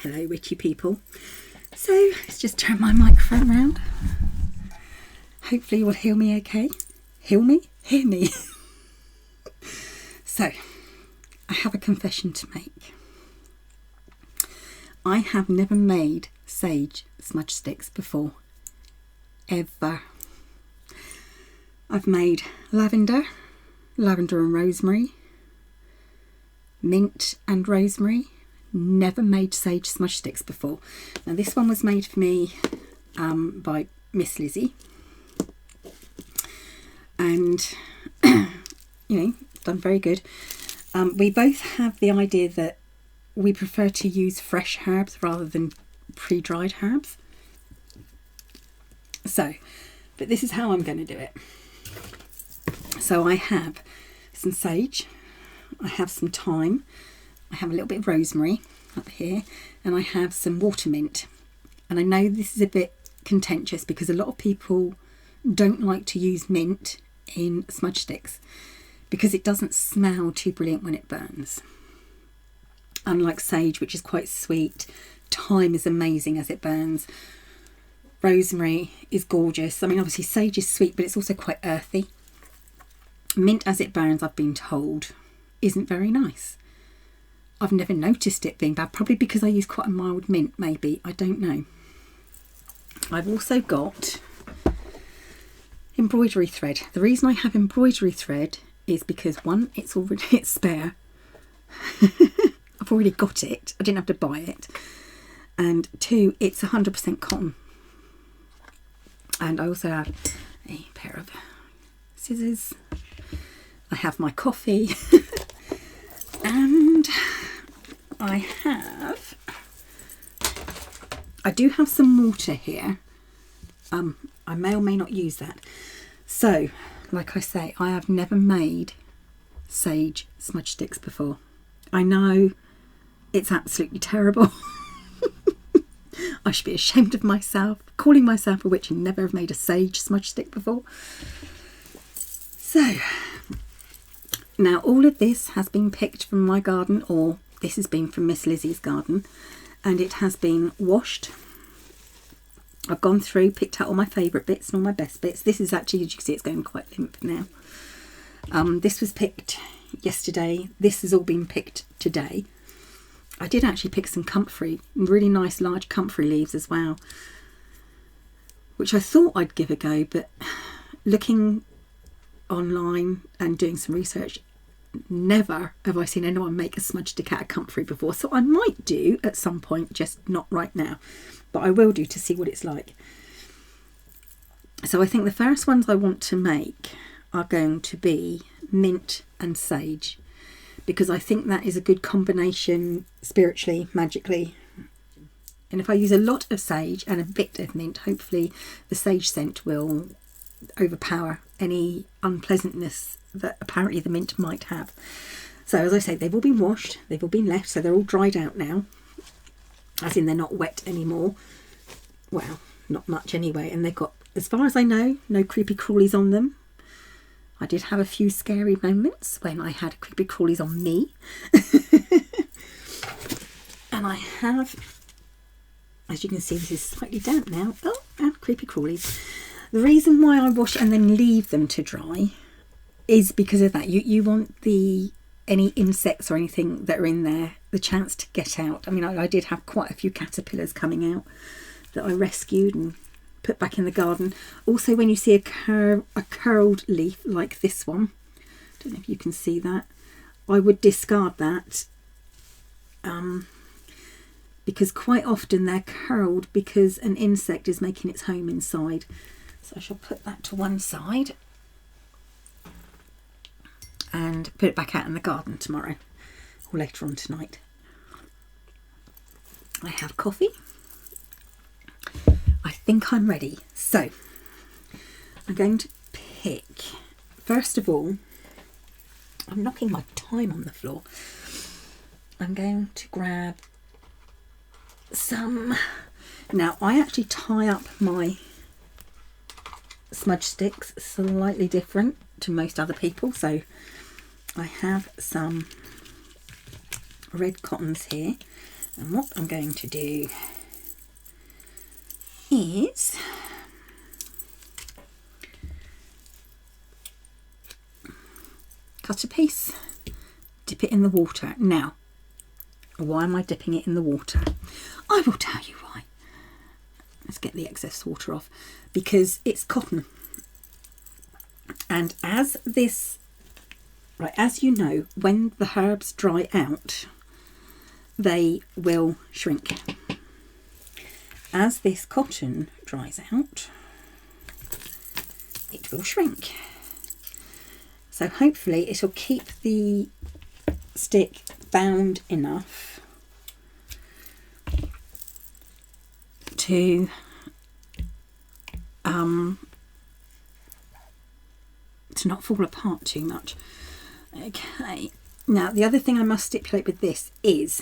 Hello witchy people. So let's just turn my microphone round. Hopefully you will hear me okay. Hear me? Hear me. So I have a confession to make. I have never made sage smudge sticks before. Ever. I've made lavender and rosemary, mint and rosemary. Never made sage smudge sticks before. Now this one was made for me by Ms Lizzie, and you know, done very good. We both have the idea that we prefer to use fresh herbs rather than pre-dried herbs. So, but this is how I'm going to do it. So I have some sage, I have some thyme, I have a little bit of rosemary up here, and I have some water mint. And I know this is a bit contentious because a lot of people don't like to use mint in smudge sticks because it doesn't smell too brilliant when it burns. Unlike sage, which is quite sweet, thyme is amazing as it burns. Rosemary is gorgeous. I mean, obviously sage is sweet, but it's also quite earthy. Mint as it burns, I've been told, isn't very nice. I've never noticed it being bad, probably because I use quite a mild mint, maybe, I don't know. I've also got embroidery thread. The reason I have embroidery thread is because one, it's spare. I've already got it, I didn't have to buy it. And two, it's 100% cotton. And I also have a pair of scissors. I have my coffee. And I do have some water here. I may or may not use that. So, like I say, I have never made sage smudge sticks before. I know it's absolutely terrible. I should be ashamed of myself, calling myself a witch and never have made a sage smudge stick before. So, now all of this has been picked from my garden, or this has been from Ms Lizzie's garden, and it has been washed. I've gone through, picked out all my favourite bits and all my best bits. This is actually, as you can see, it's going quite limp now. This was picked yesterday. This has all been picked today. I did actually pick some comfrey, really nice large comfrey leaves as well, which I thought I'd give a go, but looking online and doing some research, never have I seen anyone make a smudge stick out of comfrey before. So I might do at some point, just not right now, but I will do to see what it's like. So I think the first ones I want to make are going to be mint and sage, because I think that is a good combination spiritually, magically. And if I use a lot of sage and a bit of mint, hopefully the sage scent will overpower any unpleasantness that apparently the mint might have. So as I say, they've all been washed, they've all been left, so they're all dried out now, as in they're not wet anymore. Well, not much anyway, and they've got, as far as I know, no creepy crawlies on them. I did have a few scary moments when I had creepy crawlies on me. And I have, as you can see, this is slightly damp now. Oh, and creepy crawlies. The reason why I wash and then leave them to dry is because of that. You want any insects or anything that are in there, the chance to get out. I mean, I did have quite a few caterpillars coming out that I rescued and put back in the garden. Also, when you see a curled leaf like this one, I don't know if you can see that, I would discard that, because quite often they're curled because an insect is making its home inside. So I shall put that to one side and put it back out in the garden tomorrow or later on tonight. I have coffee. I think I'm ready. So I'm going to pick, first of all, I'm knocking my thyme on the floor. I'm going to grab some, now I actually tie up my smudge sticks slightly different to most other people. So I have some red cottons here, And what I'm going to do is cut a piece, dip it in the water. Now, why am I dipping it in the water? I will tell you why. Let's get the excess water off. Because it's cotton. And as this, right, as you know, when the herbs dry out, they will shrink. As this cotton dries out, it will shrink. So hopefully it'll keep the stick bound enough to not fall apart too much. Okay, now the other thing I must stipulate with this is,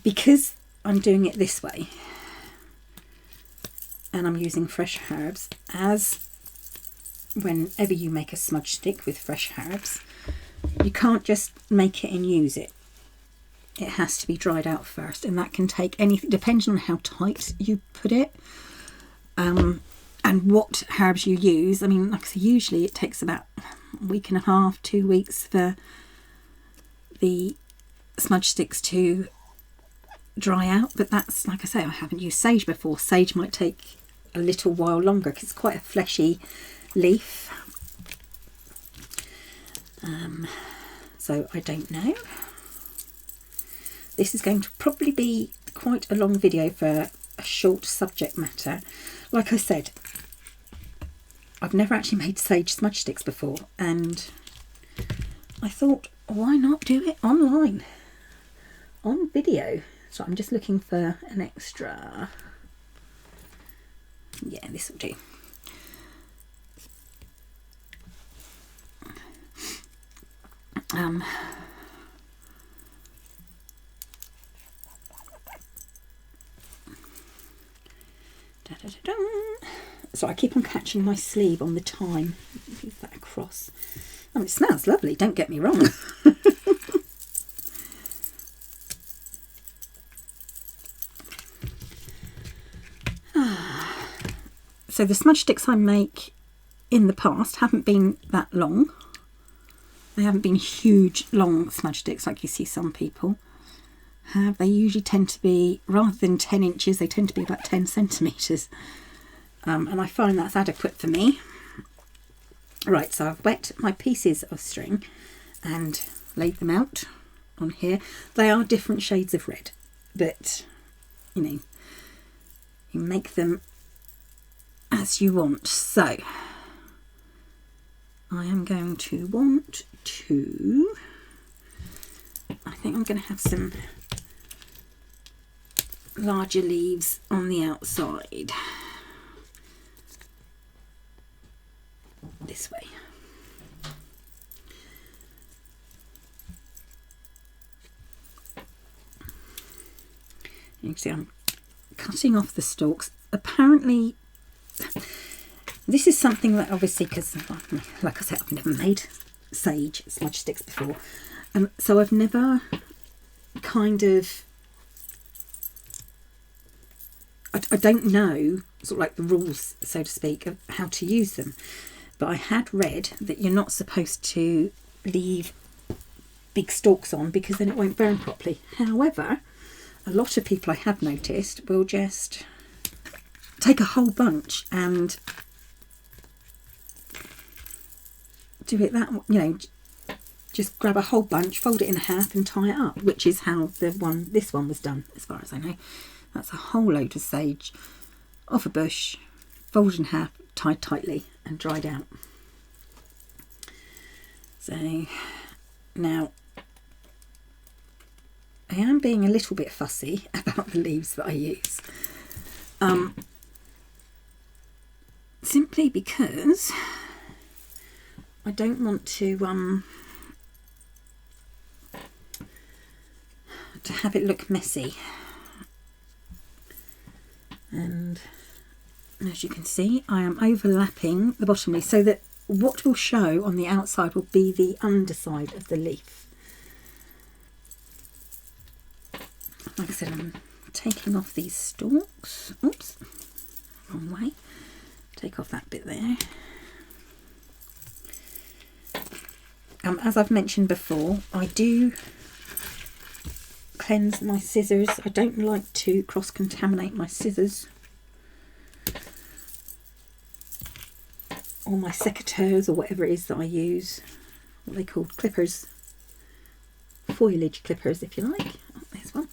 because I'm doing it this way and I'm using fresh herbs, as whenever you make a smudge stick with fresh herbs, you can't just make it and use it. It has to be dried out first, and that can take anything, depending on how tight you put it and what herbs you use. I mean, like I say, usually it takes about a week and a half, 2 weeks for the smudge sticks to dry out, but that's, like I say, I haven't used sage before. Sage might take a little while longer because it's quite a fleshy leaf. So I don't know. This is going to probably be quite a long video for a short subject matter. Like I said, I've never actually made sage smudge sticks before, and I thought, why not do it online, on video? So I'm just looking for an extra. Yeah, this will do. So I keep on catching my sleeve on the time. Move that across. Oh, it smells lovely, don't get me wrong. So the smudge sticks I make in the past haven't been that long. They haven't been huge, long smudge sticks like you see some people have. They usually tend to be, rather than 10 inches, they tend to be about 10 centimetres. And I find that's adequate for me. Right, so I've wet my pieces of string and laid them out on here. They are different shades of red, but, you know, you make them as you want. So I am going to want to, I think I'm going to have some larger leaves on the outside, this way. You can see I'm cutting off the stalks. Apparently this is something that, obviously, because like I said, I've never made sage smudge sticks before, so I've never kind of, I don't know sort of like the rules, so to speak, of how to use them, but I had read that you're not supposed to leave big stalks on because then it won't burn properly. However, a lot of people I have noticed will just take a whole bunch and do it that, you know, just grab a whole bunch, fold it in half and tie it up, which is how this one was done, as far as I know. That's a whole load of sage off a bush, folded in half, tied tightly and dried out. So now I am being a little bit fussy about the leaves that I use, simply because I don't want to have it look messy. And as you can see, I am overlapping the bottom leaf so that what will show on the outside will be the underside of the leaf. like I said, I'm taking off these stalks. Oops, wrong way. Take off that bit there. As I've mentioned before, I do cleanse my scissors. I don't like to cross-contaminate my scissors or my secateurs or whatever it is that I use. What they called clippers, foliage clippers if you like. Oh, there's one.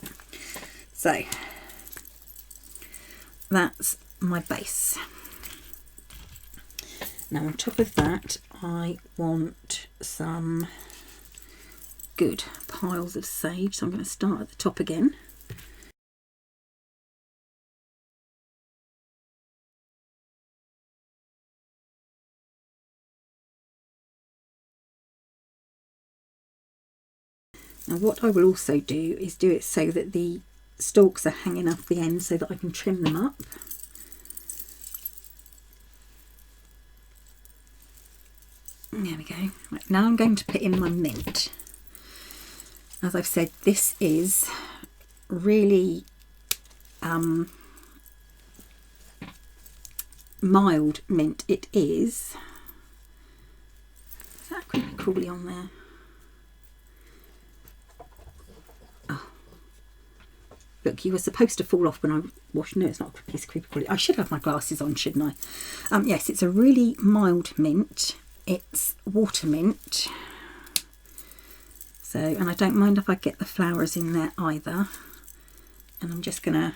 So that's my base. Now on top of that I want some good piles of sage, so I'm going to start at the top again. Now what I will also do is do it so that the stalks are hanging off the end so that I can trim them up. There we go. Right, now I'm going to put in my mint. As I've said, this is really mild mint. It is that creepy crawly on there? Oh, look, you were supposed to fall off when I washed. No, it's not a piece of creepy crawly. I should have my glasses on, shouldn't I? Yes, it's a really mild mint. It's water mint. So, and I don't mind if I get the flowers in there either. And I'm just gonna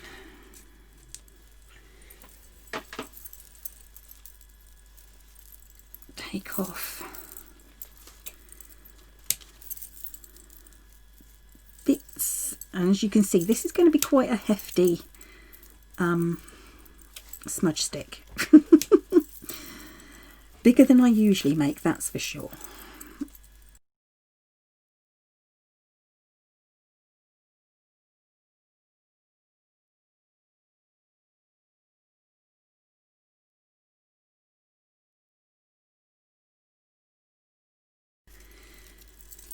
take off bits. And as you can see, this is going to be quite a hefty smudge stick. Bigger than I usually make, that's for sure.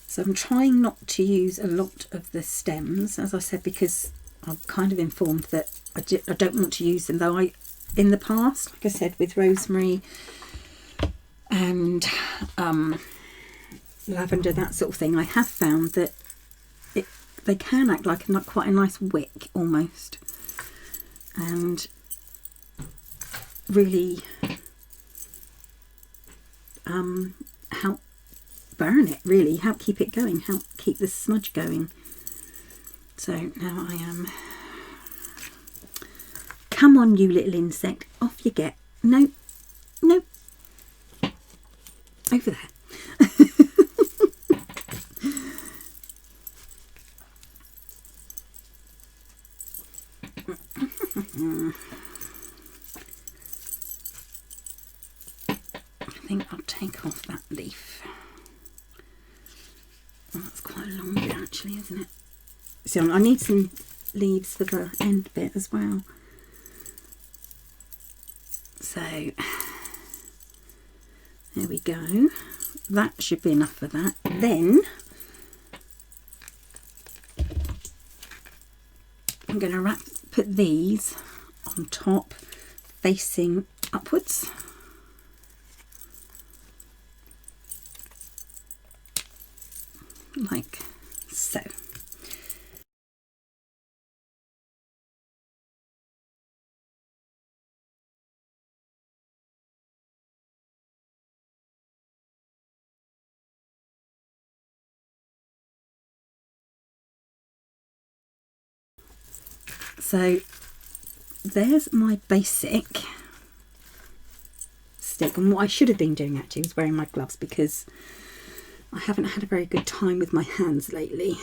So I'm trying not to use a lot of the stems, as I said, because I'm kind of informed that I don't want to use them, though in the past, like I said, with rosemary and lavender, that sort of thing, I have found that they can act like quite a nice wick almost, and really help burn it, really help keep it going, help keep the smudge going. So now I am, come on you little insect, off you get. No, no, over there. I think I'll take off that leaf. Oh, that's quite a long bit actually, isn't it? So I need some leaves for the end bit as well. So there we go. That should be enough for that. Then I'm going to put these on top facing upwards. Like so. So there's my basic stick, and what I should have been doing actually was wearing my gloves because I haven't had a very good time with my hands lately.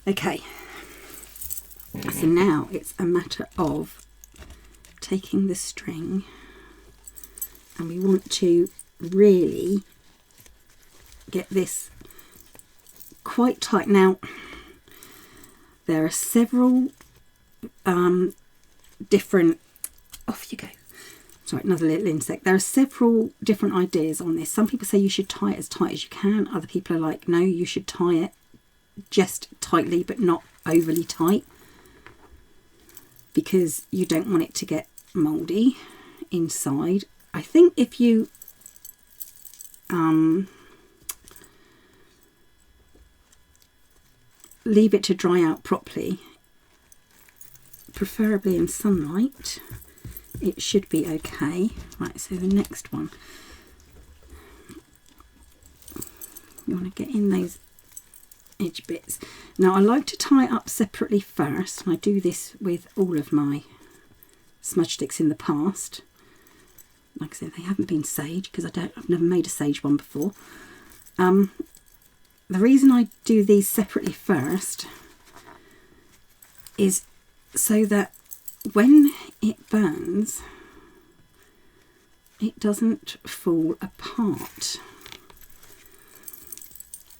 Okay, so now it's a matter of taking the string, and we want to really get this quite tight. Now there are several different, off you go, Sorry, another little insect. There are several different ideas on this. Some people say you should tie it as tight as you can. Other people are like, no, you should tie it just tightly but not overly tight, because you don't want it to get mouldy inside. I think if you leave it to dry out properly, preferably in sunlight, it should be okay. Right, so the next one, you want to get in those edge bits. Now I like to tie up separately first, and I do this with all of my smudge sticks in the past. Like I said, they haven't been sage because I've never made a sage one before. The reason I do these separately first is so that when it burns, it doesn't fall apart.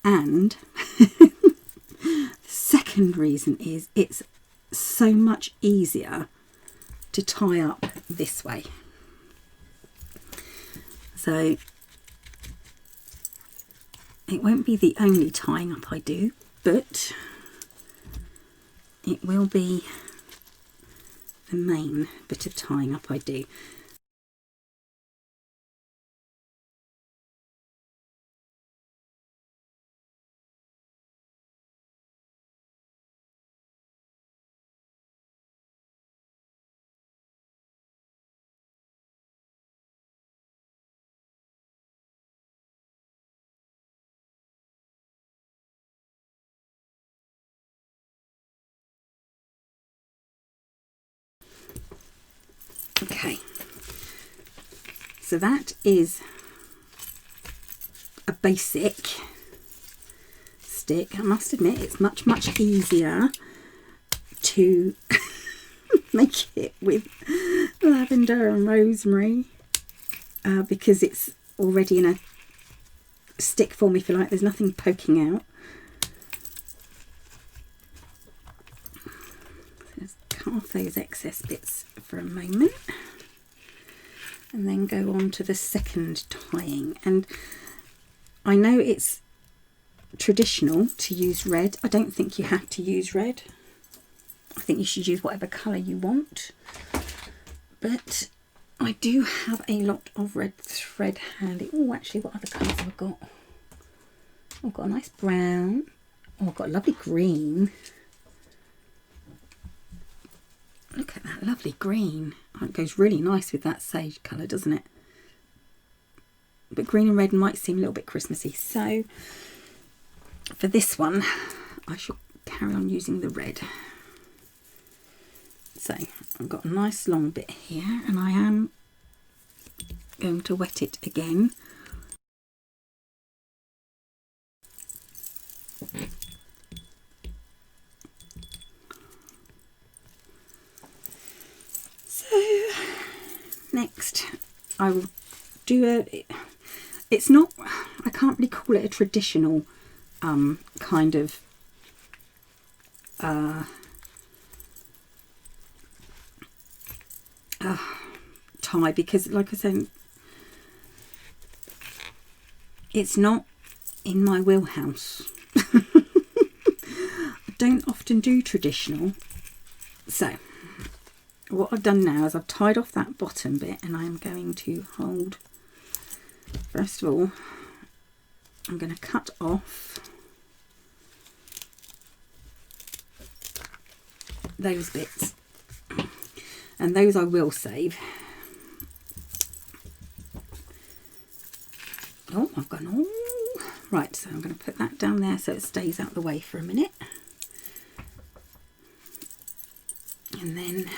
And the second reason is it's so much easier to tie up this way. So it won't be the only tying up I do, but it will be the main bit of tying up I do. Okay, so that is a basic stick. I must admit it's much easier to make it with lavender and rosemary because it's already in a stick form, if you like. There's nothing poking out. Let's cut off those excess bits for a moment and then go on to the second tying. And I know it's traditional to use red. I don't think you have to use red. I think you should use whatever colour you want, but I do have a lot of red thread handy. Oh, actually, what other colours have I got? I've got a nice brown. Oh, I've got a lovely green. Look at that lovely green. Oh, it goes really nice with that sage colour, doesn't it? But green and red might seem a little bit Christmassy. So for this one, I shall carry on using the red. So I've got a nice long bit here, and I am going to wet it again. So next I will do it's not, I can't really call it a traditional kind of tie, because like I said, it's not in my wheelhouse. I don't often do traditional. So what I've done now is I've tied off that bottom bit, and I am going to hold, first of all, I'm going to cut off those bits, and those I will save. Oh, I've gone all right, so I'm going to put that down there so it stays out the way for a minute, and then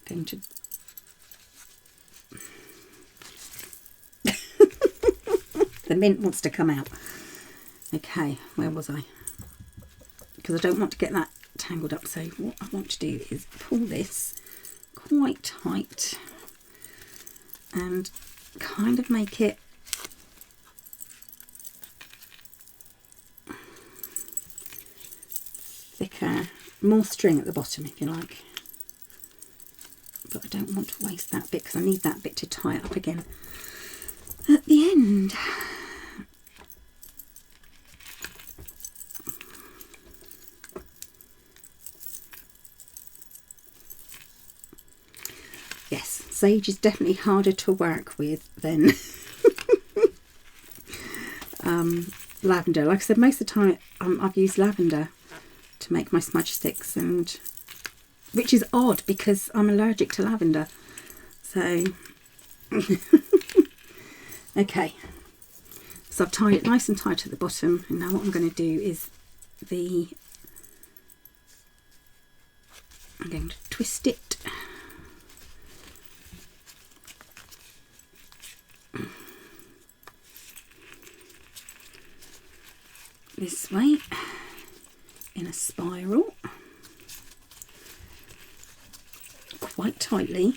I'm going to the mint wants to come out. Okay, where was I? Because I don't want to get that tangled up, so what I want to do is pull this quite tight and kind of make it thicker, more string at the bottom if you like, but I don't want to waste that bit because I need that bit to tie it up again at the end. Yes, sage is definitely harder to work with than lavender. Like I said, most of the time I've used lavender to make my smudge sticks, and which is odd because I'm allergic to lavender. So okay, so I've tied it nice and tight at the bottom, and now what I'm going to do is I'm going to twist it this way in a spiral quite tightly.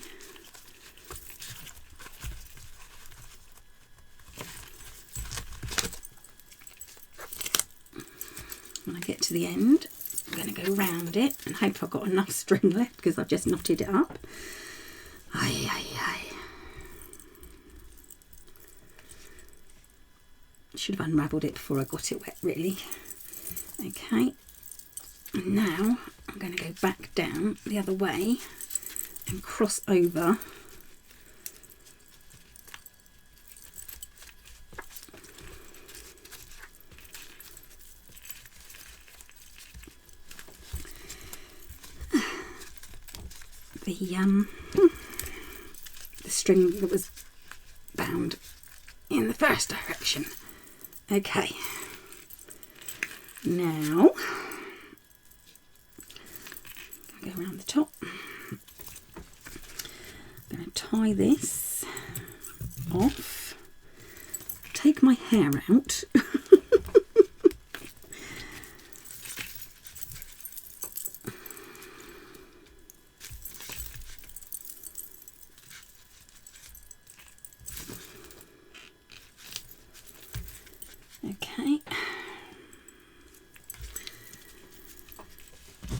When I get to the end, I'm going to go round it and hope I've got enough string left because I've just knotted it up. Aye, aye, aye. Should have unravelled it before I got it wet, really. Okay, and now I'm going to go back down the other way and cross over the string that was bound in the first direction. Okay, now go around the top. I'm going to tie this off, take my hair out. Okay,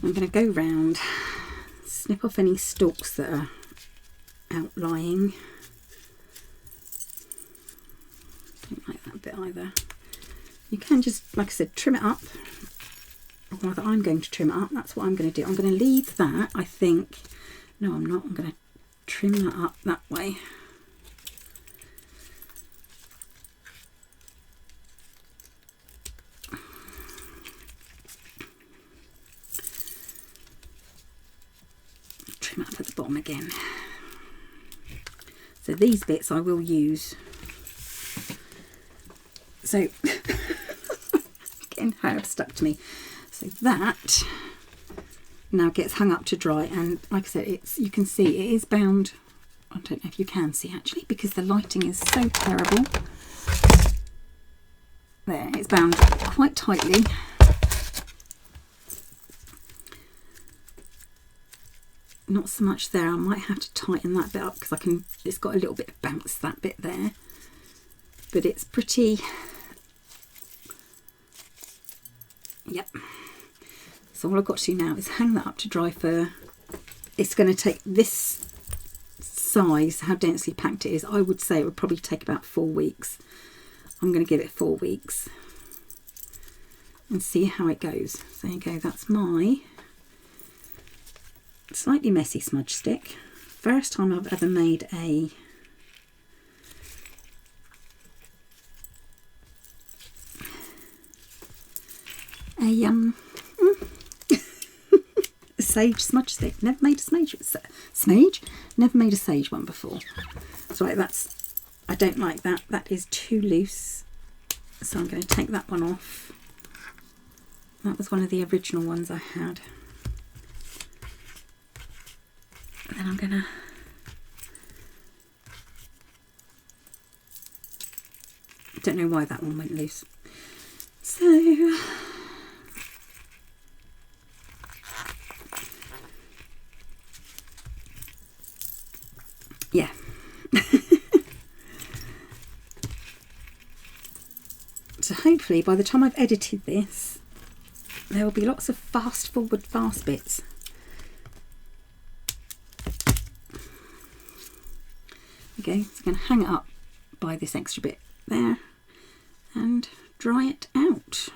I'm going to go round, snip off any stalks that are outlying. Don't like that bit either. You can just, like I said, trim it up, or rather I'm going to trim it up. That's what I'm going to do. I'm going to leave that, I think. No, I'm not. I'm going to trim that up that way. Trim it up at the bottom again. So these bits I will use. So getting herb stuck to me. So that now gets hung up to dry, and like I said, it's, you can see it is bound. I don't know if you can see actually because the lighting is so terrible. There, it's bound quite tightly. Not so much there. I might have to tighten that bit up because I can, it's got a little bit of bounce, that bit there, but it's pretty, yep. So all I've got to do now is hang that up to dry for, it's going to take this size, how densely packed it is, I would say it would probably take about 4 weeks. I'm going to give it 4 weeks and see how it goes. So there you go, that's my slightly messy smudge stick. First time I've ever made a sage smudge stick. Never made a smage. Never made a sage one before. So right, that's, I don't like that. That is too loose. So I'm going to take that one off. That was one of the original ones I had. And then I'm gonna don't know why that one went loose. So yeah. So hopefully by the time I've edited this, there will be lots of fast forward fast bits. we go. So I'm going to hang it up by this extra bit there and dry it out.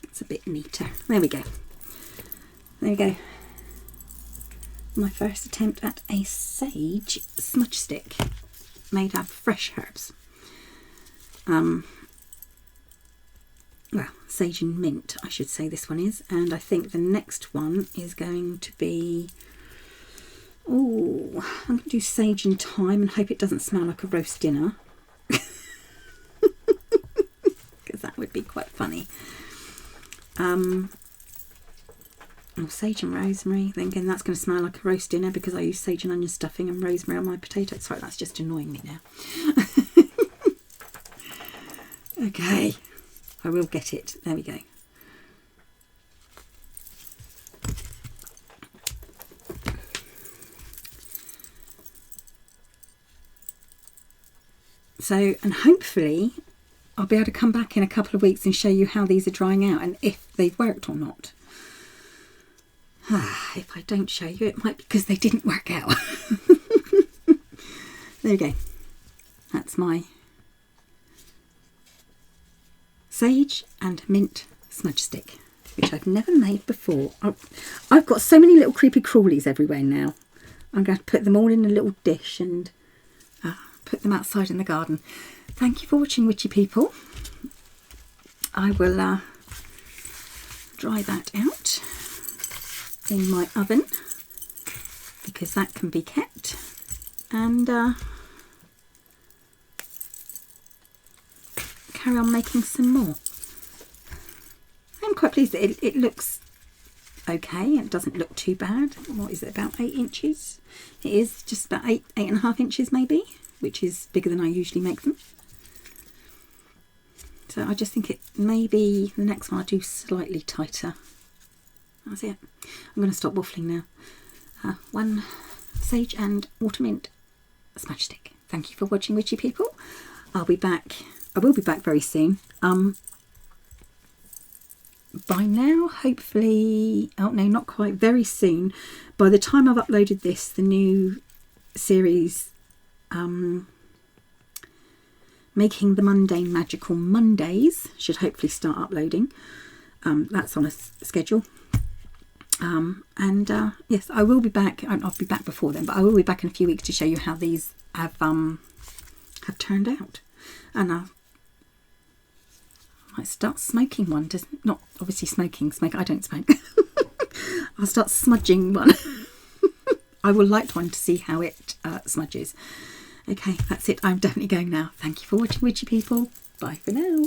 It's a bit neater. There we go. There we go. My first attempt at a sage smudge stick made out of fresh herbs. Well, sage and mint, I should say this one is. And I think the next one is going to be... Oh, I'm going to do sage and thyme and hope it doesn't smell like a roast dinner. Because that would be quite funny. Oh, sage and rosemary. Then again, that's going to smell like a roast dinner because I use sage and onion stuffing and rosemary on my potatoes. Sorry, that's just annoying me now. Okay, I will get it. There we go. So, and hopefully I'll be able to come back in a couple of weeks and show you how these are drying out and if they've worked or not. If I don't show you, it might be because they didn't work out. There we go. That's my sage and mint smudge stick, which I've never made before. I've got so many little creepy crawlies everywhere now. I'm going to put them all in a little dish and put them outside in the garden. Thank you for watching, witchy people. I will dry that out in my oven because that can be kept, and carry on making some more. I'm quite pleased that it looks okay. It doesn't look too bad. What is it, about 8 inches? It is just about 8.5 inches maybe, which is bigger than I usually make them. So I just think it maybe the next one I'll do slightly tighter. That's it. I'm going to stop waffling now. One sage and water mint smudge stick. Thank you for watching, witchy people. I'll be back. I will be back very soon. By now, hopefully, oh no, not quite, very soon. By the time I've uploaded this, the new series, Making the Mundane Magical Mondays, should hopefully start uploading. That's on a schedule. Yes, I will be back. I'll be back before then, but I will be back in a few weeks to show you how these have turned out. And I might start smoking one. Not obviously smoking. I don't smoke. I'll start smudging one. I will light one to see how it smudges. Okay, that's it. I'm definitely going now. Thank you for watching, witchy people. Bye for now.